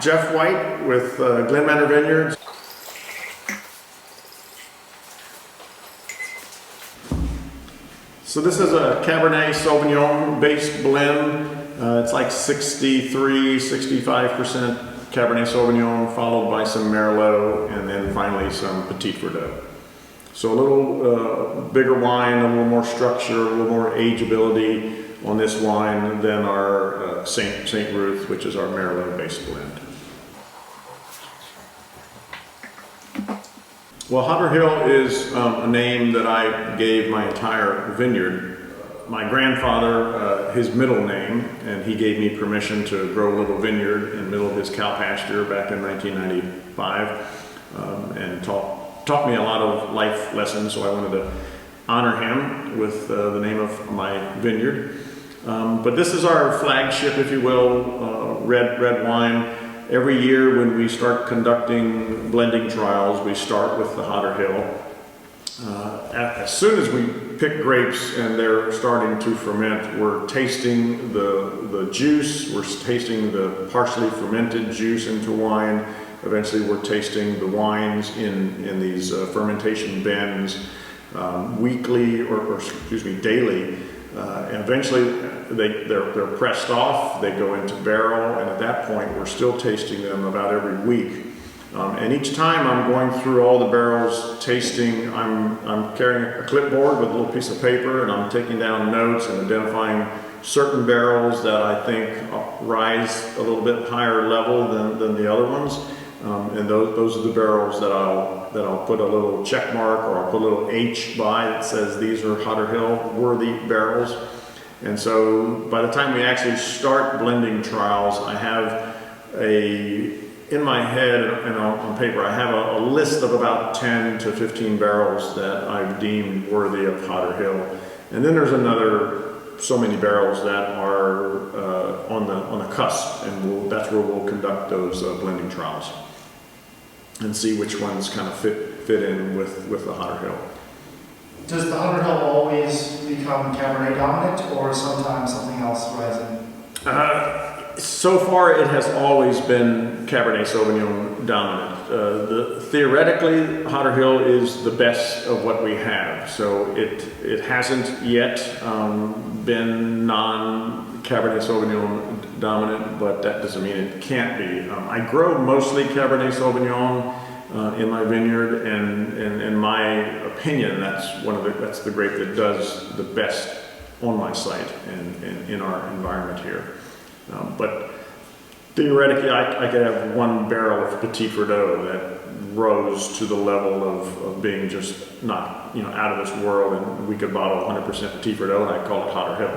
Jeff White with Glen Manor Vineyards. So this is a Cabernet Sauvignon based blend. It's like 63, 65% Cabernet Sauvignon, followed by some Merlot, and then finally some Petit Verdot. So a little bigger wine, a little more structure, a little more ageability on this wine than our St. Ruth, which is our Merlot based blend. Well, Hodder Hill is a name that I gave my entire vineyard. My grandfather, his middle name, and he gave me permission to grow a little vineyard in the middle of his cow pasture back in 1995, and taught me a lot of life lessons, so I wanted to honor him with the name of my vineyard. But this is our flagship, if you will, red wine. Every year when we start conducting blending trials, we start with the Hodder Hill. As soon as we pick grapes and they're starting to ferment, we're tasting the juice, we're tasting the partially fermented juice into wine. Eventually we're tasting the wines in these fermentation bins weekly or excuse me, daily. And eventually they're pressed off, they go into barrel, and at that point we're still tasting them about every week. And each time I'm going through all the barrels tasting, I'm carrying a clipboard with a little piece of paper, and I'm taking down notes and identifying certain barrels that I think rise a little bit higher level than the other ones. And those are the barrels that I'll put a little check mark, or I'll put a little H by that says these are Hodder Hill worthy barrels. And so by the time we actually start blending trials, I have in my head and on paper, I have a list of about 10 to 15 barrels that I've deemed worthy of Hodder Hill. And then there's another so many barrels that are on the cusp, and that's where we'll conduct those blending trials and see which ones kind of fit in with the Hodder Hill. Does the Hodder Hill always become Cabernet dominant, or sometimes something else rising? So far, it has always been Cabernet Sauvignon dominant. Theoretically, Hodder Hill is the best of what we have. So it hasn't yet been non-Cabernet Sauvignon dominant, but that doesn't mean it can't be. I grow mostly Cabernet Sauvignon in my vineyard, and in my opinion, that's the grape that does the best on my site and in our environment here. But theoretically, I could have one barrel of Petit Verdot that rose to the level of being just not out of this world, and we could bottle 100% Petit Verdot, and I'd call it Hodder Hill.